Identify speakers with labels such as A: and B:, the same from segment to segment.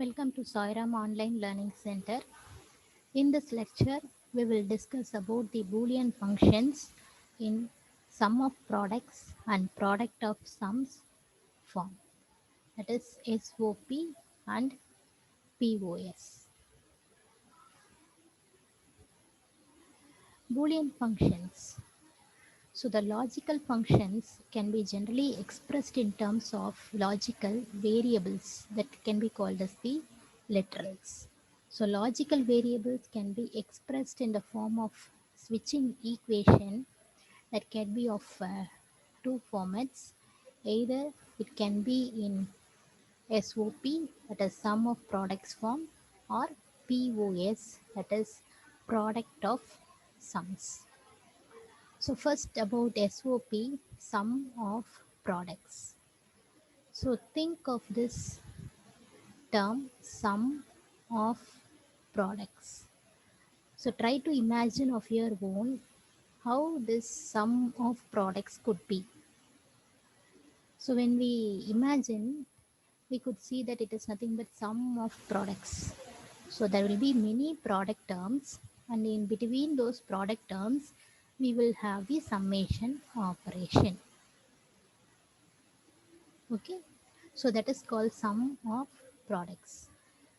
A: Welcome to Soiram Online Learning Center. In this lecture, we will discuss about the Boolean functions in sum of products and product of sums form, that is SOP and POS. Boolean functions. So the logical functions can be generally expressed in terms of logical variables that can be called as the literals. So logical variables can be expressed in the form of switching equation that can be of two formats. Either it can be in SOP, that is sum of products form, or POS, that is product of sums. So first about SOP, sum of products. So think of this term sum of products. So try to imagine of your own how this sum of products could be. So when we imagine, we could see that it is nothing but sum of products. So there will be many product terms, and in between those product terms, we will have the summation operation. Okay, so that is called sum of products.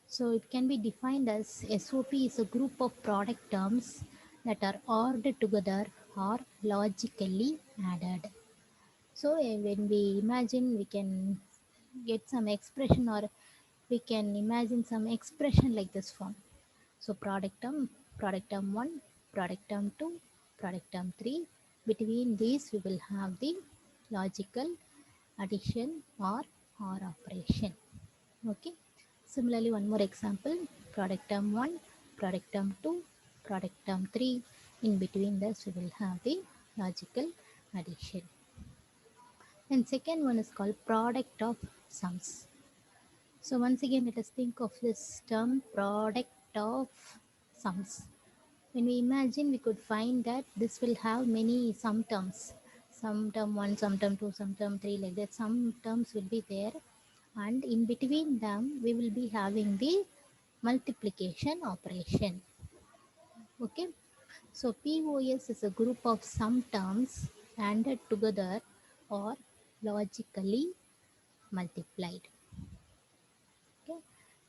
A: So it can be defined as SOP is a group of product terms that are ORed together or logically added. So when we imagine, we can get some expression, or we can imagine some expression like this form. So product term 1, product term 2, product term 3. Between these we will have the logical addition or operation. Okay. Similarly, one more example, product term 1, product term 2, product term 3. In between this we will have the logical addition. And second one is called product of sums. So once again, let us think of this term product of sums. When we imagine, we could find that this will have many sum terms. Sum term 1, sum term 2, sum term 3, like that. Some terms will be there, and in between them, we will be having the multiplication operation. Okay, so POS is a group of sum terms added together or logically multiplied. Okay,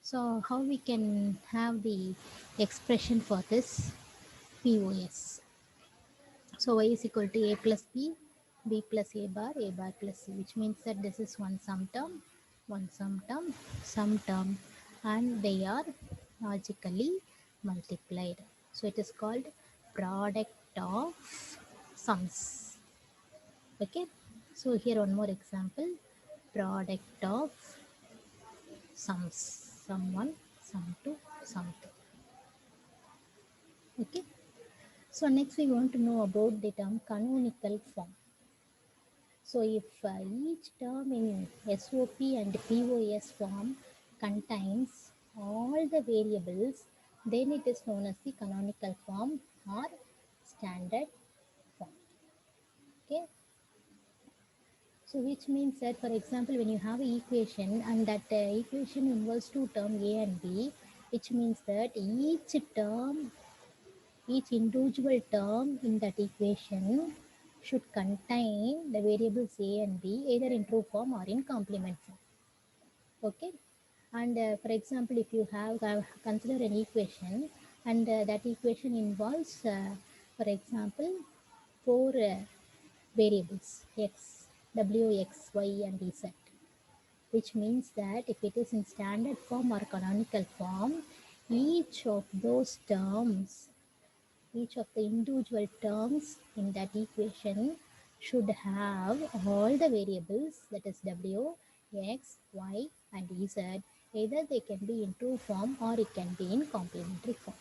A: so how we can have the expression for this POS? So y is equal to a plus b plus a bar plus c, which means that this is one sum term, and they are logically multiplied. So it is called product of sums. Okay. So here one more example, product of sums, sum 1, sum 2, sum 3. Okay. So next we want to know about the term canonical form. So if each term in SOP and POS form contains all the variables, then it is known as the canonical form or standard form. Okay. So which means that, for example, when you have an equation and that equation involves two terms A and B, which means that each individual term in that equation should contain the variables A and B either in true form or in complement form. Okay. And for example, if you have consider an equation, and that equation involves, for example, four variables x, w, x, y, and z, which means that if it is in standard form or canonical form, each of those terms, each of the individual terms in that equation should have all the variables, that is w, x, y, and z. Either they can be in true form or it can be in complementary form.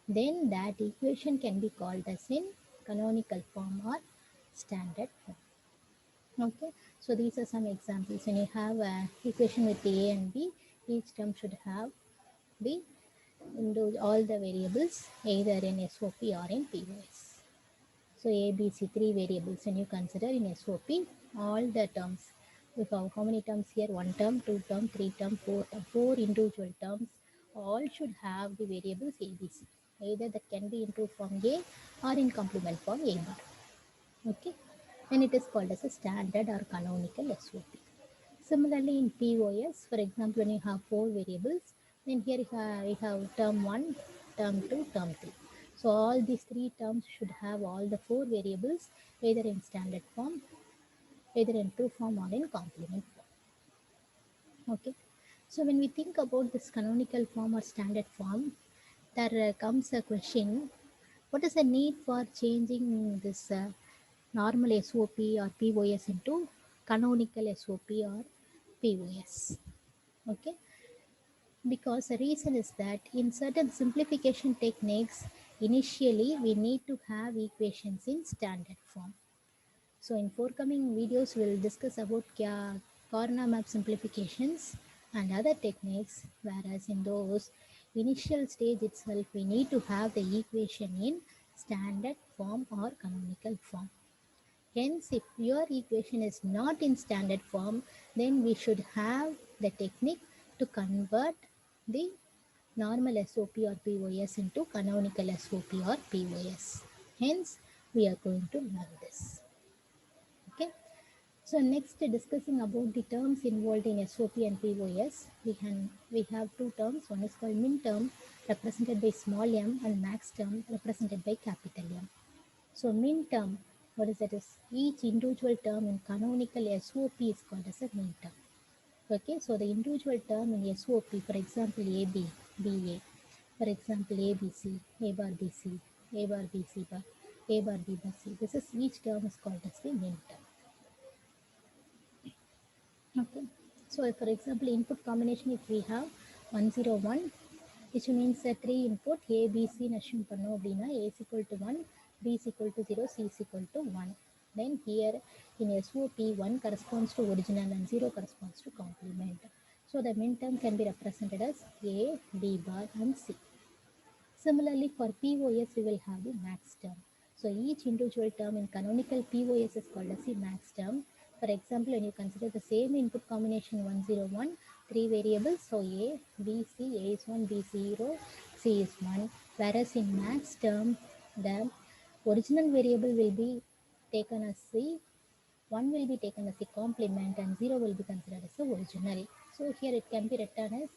A: Then that equation can be called as in canonical form or standard form. Okay, so these are some examples. When you have an equation with a and b, each term should have the into all the variables either in SOP or in POS. So A, B, C, three variables when you consider in SOP, all the terms We have how many terms here? One term, two term, three term, four term. Four individual terms. All should have the variables A, B, C. Either that can be in true form A or in complement form A bar. Okay, and it is called as a standard or canonical SOP. Similarly, in POS, for example, when you have four variables, then here we have term 1, term 2, term 3. So all these three terms should have all the four variables either in standard form, either in true form or in complement form. Okay. So when we think about this canonical form or standard form, there comes a question: what is the need for changing this normal SOP or POS into canonical SOP or POS? Okay, because the reason is that in certain simplification techniques, initially we need to have equations in standard form. So in forthcoming videos, we'll discuss about Karnaugh map simplifications and other techniques, whereas in those initial stage itself, we need to have the equation in standard form or canonical form. Hence, if your equation is not in standard form, then we should have the technique to convert the normal SOP or POS into canonical SOP or POS. Hence, we are going to learn this. Okay. So next, discussing about the terms involved in SOP and POS, we have two terms. One is called min term, represented by small m, and max term, represented by capital M. So min term, what is that? Is each individual term in canonical SOP is called as a min term. Okay, so the individual term in SOP, for example, AB, BA, for example, ABC, A bar BC, A bar BC bar, A bar B bar C. This is each term is called as the min term. Okay, so for example, input combination if we have 101, which means three input A, B, C assume பண்ணோம் அப்படின்னா A is equal to 1, B is equal to 0, C is equal to 1. Then here in SOP 1 corresponds to original and 0 corresponds to complement. So the min term can be represented as A, B bar and C. Similarly, for POS, we will have the max term. So each individual term in canonical POS is called as the max term. For example, when you consider the same input combination 101, three variables, so A, B, C, A is 1, B 0, C is 1. Whereas in max term, the original variable will be taken as C, 1 will be taken as the complement, and 0 will be considered as the original. So here it can be written as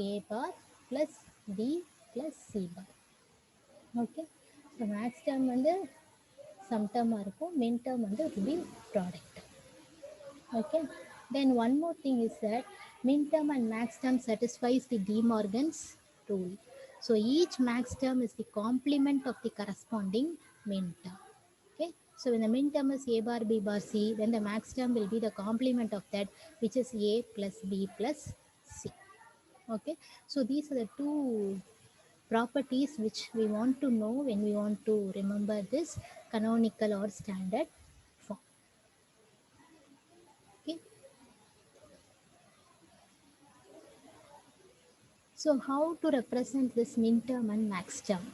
A: A bar plus B plus C bar. Okay, so max term வந்து sum term இருக்கும், min term வந்து will be product. Okay, then one more thing is that min term and max term satisfies the De Morgan's rule. So each max term is the complement of the corresponding min term. Okay, so when the min term is A bar B bar C, then the max term will be the complement of that, which is A plus B plus C. Okay, so these are the two properties which we want to know when we want to remember this canonical or standard form. Okay, so how to represent this min term and max term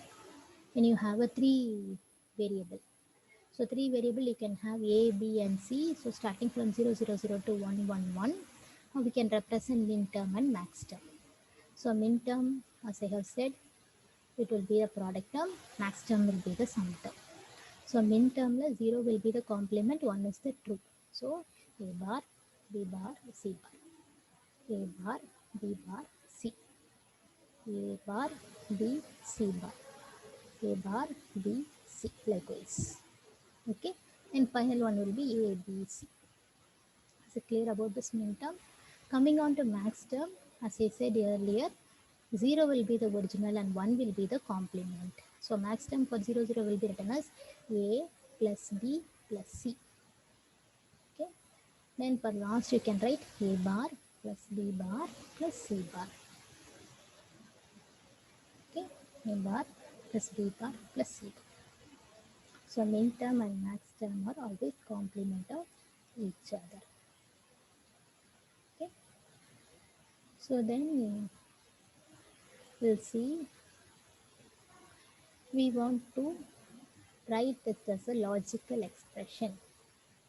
A: when you have a three variable? So three variable you can have A, B and C. So starting from 0, 0, 0 to 1, 1, 1, we can represent min term and max term. So min term, as I have said, it will be the product term, max term will be the sum term. So min term 0 will be the complement, 1 is the true. So A bar, B bar, C bar. A bar, B bar, C. A bar, B, C bar. A bar, B, C likewise. Okay, and final one will be A, B, C. Is it clear about this min term? Coming on to max term, as I said earlier, 0 will be the original and 1 will be the complement. So max term for 0, 0 will be written as A plus B plus C. Okay. Then for last you can write A bar plus B bar plus C bar. Okay. A bar plus B bar plus C bar. So min term and max term are always complement of each other. Okay. So then we'll see, we want to write it as a logical expression.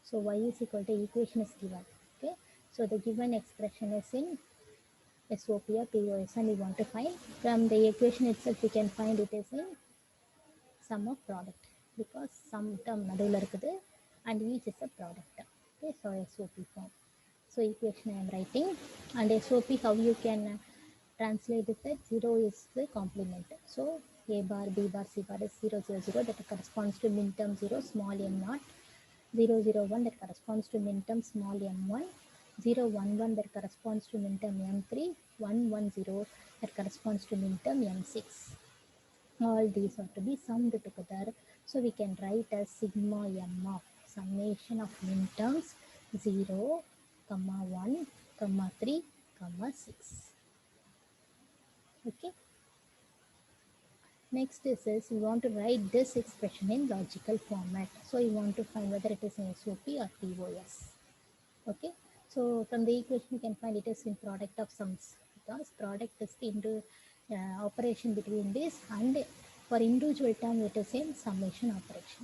A: So y is equal to equation is given. Okay. So the given expression is in SOP or POS and we want to find. From the equation itself we can find it is in sum of product because sum term நடுவில் இருக்குது and each is a product term. Okay, so SOP form. So equation I am writing and SOP how you can translate it that 0 is the complement. So A bar, B bar, C bar is 0, 0, 0 that corresponds to min term 0 small m naught, 0, 0, 1 that corresponds to min term small m1, 0, 1, 1 that corresponds to min term m3, 1, 1, 0 that corresponds to min term m6. All these are to be summed together. So we can write as sigma m of summation of min terms 0, comma 1, comma 3, comma 6. Okay. Next is we want to write this expression in logical format. So you want to find whether it is in SOP or POS. Okay. So from the equation you can find it is in product of sums because product is the operation between this and for individual term it is in summation operation.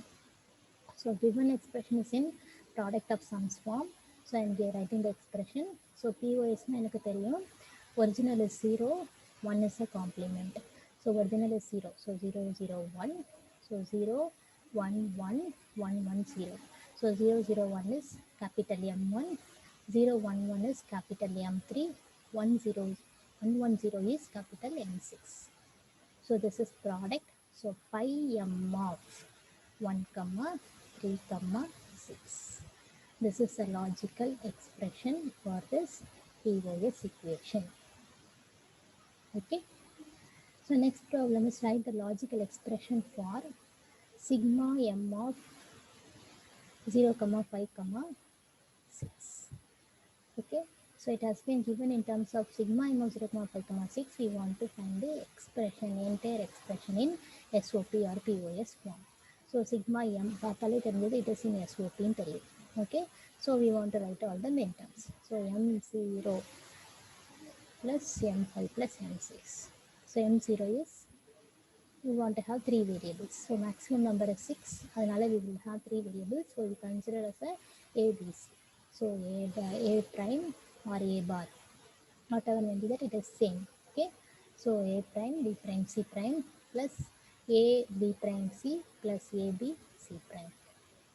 A: So given expression is in product of sums form. So I am writing the expression. So POS na எனக்கு தெரியும் original is 0, 1 is a complement. So original is 0. So 0, 0, 1. So 0, 1, 1, 1, 1, 0. So 0, 0, 1 is capital M1. 0, 1, 1 is capital M3. 1, 0, 1, 1, 0 is capital M6. So this is product. So phi m of 1 comma 3 comma 6. This is a logical expression for this POS equation. Okay. So next problem is write the logical expression for sigma m of 0 comma 5 comma 6. Okay. So it has been given in terms of sigma m of 0 comma 5 comma 6. We want to find the expression, entire expression in SOP or POS form. So sigma m பார்த்தாலே தெரிஞ்சது it is in SOP ன்னு தெரியும். Okay. So we want to write all the main terms. So m0 plus m5 plus m6. So m0 is we want to have 3 variables. So maximum number is 6. அதனால we will have 3 variables. So we consider as a ABC. So a prime or a bar, whatever may be that it is same. Okay. So a prime, b prime, c prime plus a b prime c plus a b c prime.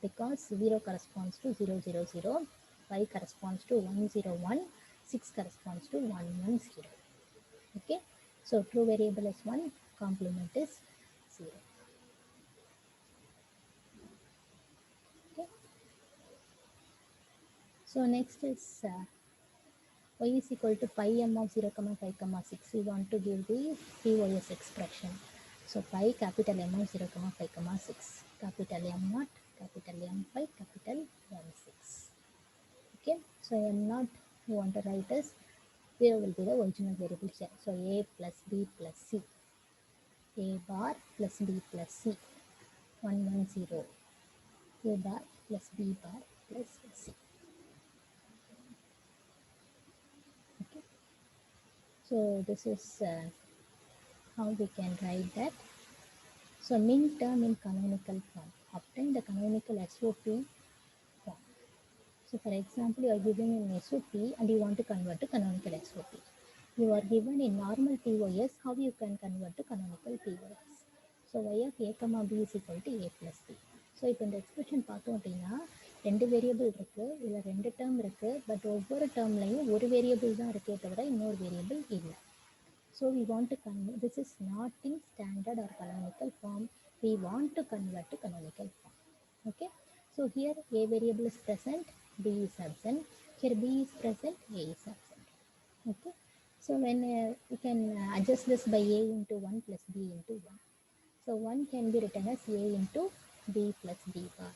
A: Because 0 corresponds to 0, 0, 0, 5 corresponds to 1, 0, 1, 6 corresponds to 1, 1, 0. Okay. So true variable is 1, complement is 0. Okay. So next is y is equal to pi m of 0 comma 5 comma 6. We want to give the POS expression. So pi capital M of 0 comma 5 comma 6. Capital M0, capital M5, capital M6. Okay. So M0 we want to write as 0 will be the original variable here. So a plus b plus c. A bar plus b plus c. 1, 1, 0. A bar plus b bar plus c. Okay. So this is how we can write that. So min term in canonical form. Obtain the canonical SOP form. So for example, you are given in SOP and you want to convert to canonical SOP. You are given in normal POS, how you can convert to canonical POS. So y of a comma b is equal to a plus b. So இப்போ இந்த expression பார்த்தோம் அப்படின்னா 2 variable இருக்கு, இதில் 2 term இருக்கு, but ஒவ்வொரு டேர்ம்லையும் ஒரு variable தான் இருக்கே தவிர இன்னொரு வேரியபிள் இல்லை. So we want to convert, this is not in standard or canonical form. We want to convert to canonical form. Okay. So here a variable is present, b is absent. Here b is present, a is absent. Okay. So when we can adjust this by a into 1 plus b into 1. So 1 can be written as a into b plus b bar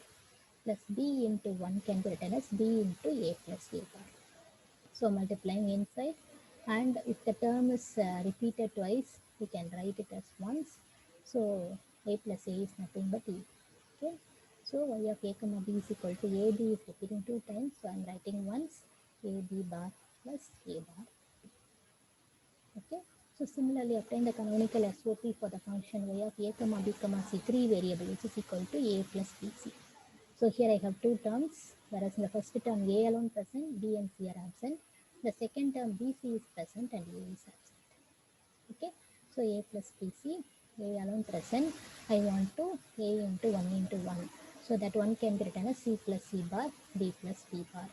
A: plus b into 1 can be written as b into a plus a bar. So multiplying inside, and if the term is repeated twice, we can write it as once. So a plus a is nothing but e. Okay. So y of a comma b is equal to a b is repeating 2 times. So I am writing once a b bar plus a bar. Okay. So similarly, obtain the canonical SOP for the function y of a comma b comma c 3 variable which is equal to a plus bc. So here I have two terms, whereas in the first term A alone present, B and C are absent. The second term BC is present and A is absent. Okay, so A plus BC, A alone present. I want to A into 1 into 1. So that one can be written as C plus C bar, B plus B bar,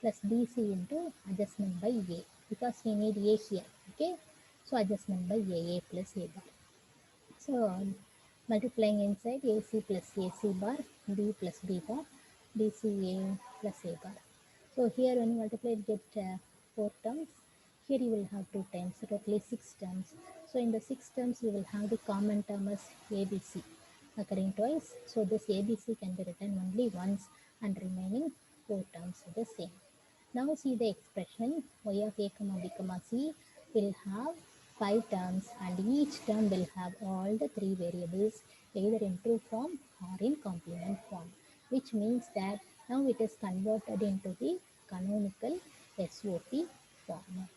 A: plus BC into adjustment by A, because we need A here. Okay, so adjustment by A plus A bar. So multiplying inside AC plus AC bar, B plus B bar, BCA plus A bar. So here when you multiply it get 4 terms. Here you will have 2 terms, so totally 6 terms. So in the 6 terms you will have the common term as ABC occurring twice. So this ABC can be written only once and remaining 4 terms are the same. Now see the expression y of a comma b comma c will have 5 terms and each term will have all the 3 variables either in true form or in complement form, which means that now it is converted into the canonical SOP format.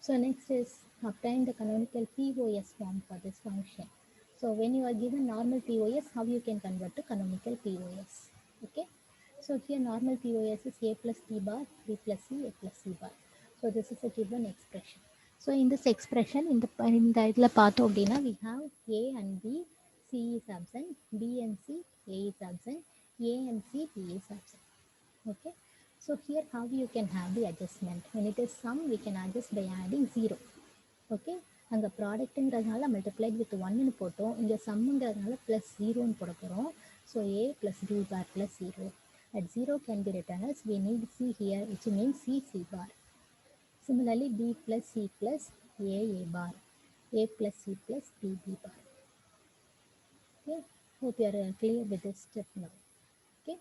A: So next is obtain the canonical POS form for this function. So when you are given normal POS, how you can convert to canonical POS? Okay. So here normal POS is A plus B bar, B plus C, A plus C bar. So this is a given expression. So in this expression, in the இதில் பார்த்தோம் அப்படின்னா we have A and B, C is absent, B and C, A is absent, A and C, B is absent. Okay, so here how you can have the adjustment. When it is sum, we can adjust by adding 0. Okay, அங்கே ப்ராடக்ட்டுங்கிறதுனால multiplied with ஒன்னு போட்டோம், இங்கே சம்முங்கிறதுனால plus ஜீரோன்னு போட போகிறோம். So A plus B bar plus zero at 0 can be written as we need C here, which means C bar. Similarly, B plus C plus A bar, A plus C plus B bar. Okay, hope you are clear with this step now. Okay,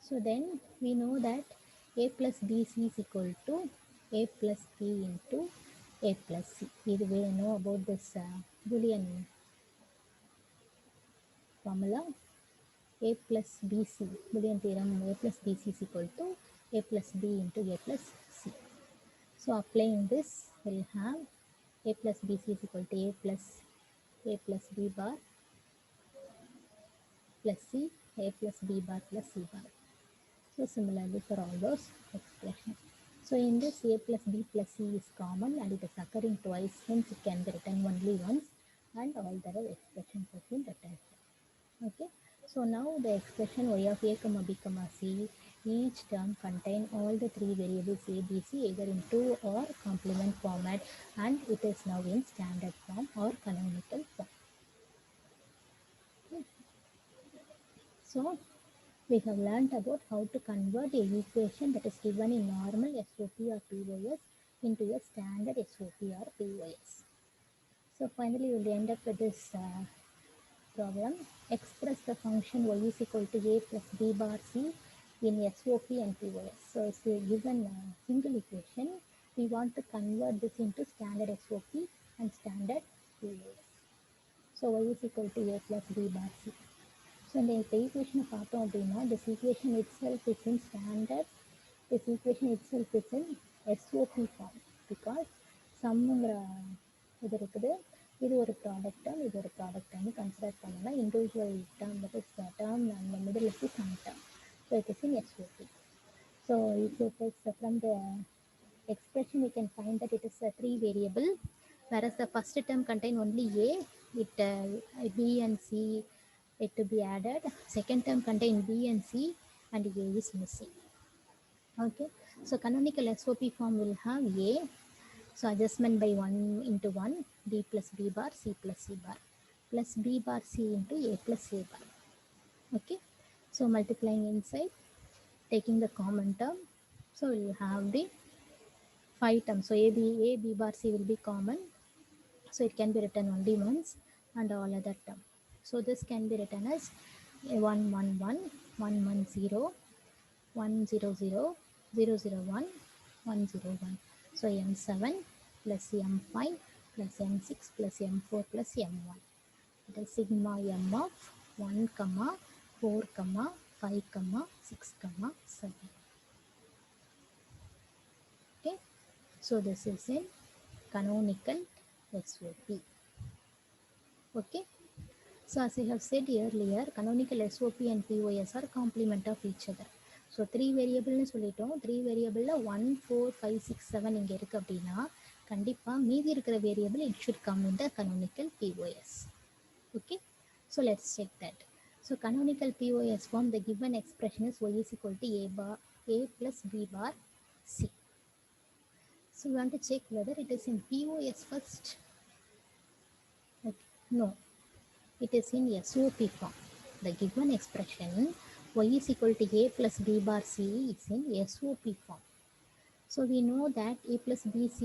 A: so then we know that A plus BC is equal to A plus B into A plus C. Either way, I know about this Boolean formula. A plus BC, Boolean theorem, A plus BC is equal to A plus B into A plus C. So applying this, we'll have A plus BC is equal to A plus B bar plus C, A plus B bar plus C bar. So similarly for all those expressions. So in this A plus B plus C is common and it is occurring twice, hence it can be written only once and all the other expressions have been written. Okay, so now the expression y of a comma b comma c, each term contain all the 3 variables a, b, c either in true or complement format and it is now in standard form or canonical form. Okay. So we have learned about how to convert a equation that is given in normal SOP or POS into a standard SOP or POS. So finally we will end up with this problem. Express the function y is equal to a plus b bar c in SOP and POS. So it's a given single equation. We want to convert this into standard SOP and standard POS. So y is equal to a plus b bar c. So இந்த equation பார்த்தோம் அப்படின்னா this equation itself is in standard, this equation itself is in SOP form because சம்முங்கிற இது இருக்குது, இது ஒரு product term, இது ஒரு product term consider பண்ணோம்னா individual term that is term அந்த middle is the sum term. So it is in SOP. So if you take from the expression we can find that it is a 3 variable, whereas the first term contain only a, it b and c it to be added, second term contain b and c and a is missing. Okay, so canonical SOP form will have a, so adjustment by 1 into 1, b plus b bar, c plus c bar, plus b bar c into a plus a bar. Okay, so multiplying inside, taking the common term, so we'll have the 5 terms. So a b bar c will be common, so it can be written only once and all other term. So this can be written as 1 1 1 1 1 0 1 0 0 0 0 1 1 0 1. So m7 plus m5 plus m6 plus m4 plus m1. It is sigma m of 1 comma 4 comma 5 comma 6 comma 7. Okay, so this is in canonical SOP. Okay, So as I have said earlier, canonical SOP and POS are complement of each other. So three வேரியபிள்னு சொல்லிட்டோம். த்ரீ வேரியபிளில் 1 4 5 6 7 இங்கே இருக்குது அப்படின்னா கண்டிப்பாக மீதி இருக்கிற variable it should come in the canonical POS. Okay, so let's check that. So canonical POS form, the given expression is y is equal to a plus b bar c. So we want to check whether it is in POS first. Okay. No, it is in SOP form. The given expression y is equal to a plus b bar c is in SOP form. So we know that a plus bc,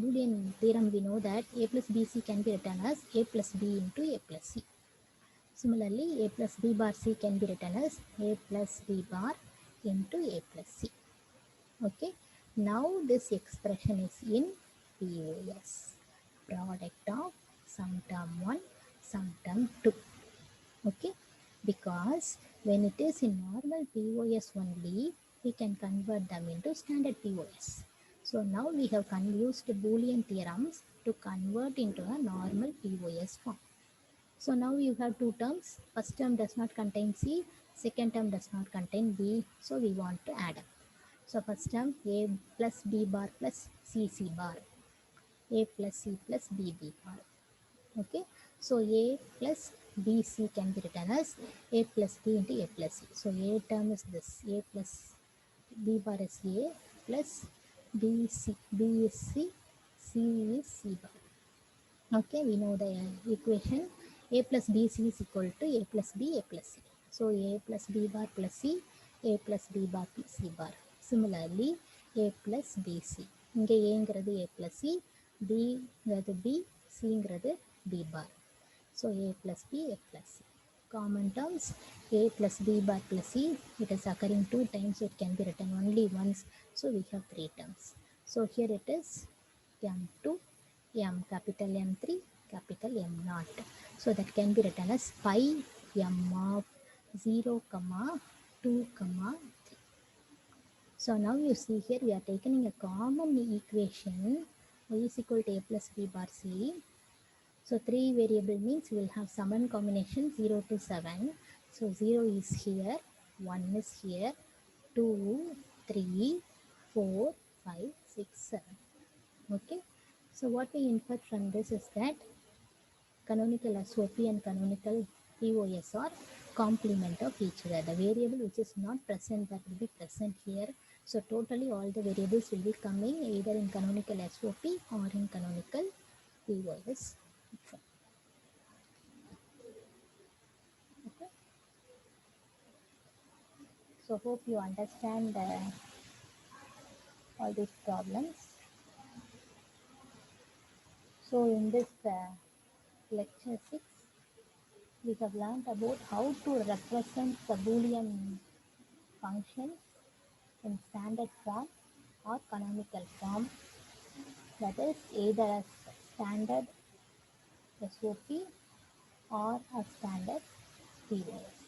A: Boolean theorem, we know that a plus bc can be written as a plus b into a plus c. Similarly, a plus b bar c can be written as a plus b bar into a plus c. Okay, now this expression is in POS, product of sum term 1, sum term 2. Okay, because when it is in normal POS only, we can convert them into standard POS. So now we have used Boolean theorems to convert into a normal POS form. So now you have two terms. First term does not contain C, second term does not contain B. So we want to add up. So first term A plus B bar plus CC bar, A plus C plus BB bar. Okay, so A plus BC can be written as A plus B into A plus C. So A term is this, A plus B bar is A plus BC, B is C, C is C bar. Okay, we know the equation. A plus BC is equal to A plus B, A plus C. So A plus B bar plus C, A plus B bar plus C bar. Similarly, A plus BC. இங்கே ஏங்கிறது A plus C, Bங்கிறது B, Cங்கிறது B bar. So A plus B, A plus C. Common terms, A plus B bar plus C, it is occurring two times, so it can be written only once. So we have three terms. So here it is M2, M, capital M3, capital M0. So that can be written as pi M of 0, 2, 3. So now you see here we are taking a common equation y is equal to A plus B bar C. So three variable means we will have summand combination 0 to 7. So 0 is here, 1 is here, 2, 3, 4, 5, 6, 7. Okay. So what we infer from this is that canonical SOP and canonical POS are complement of each other. The variable which is not present, that will be present here. So totally all the variables will be coming either in canonical SOP or in canonical POS. Okay. So hope you understand all these problems. So in this lecture 6, we have learned about how to represent the Boolean functions in standard form or canonical form, that is either as standard SOP or a standard POS.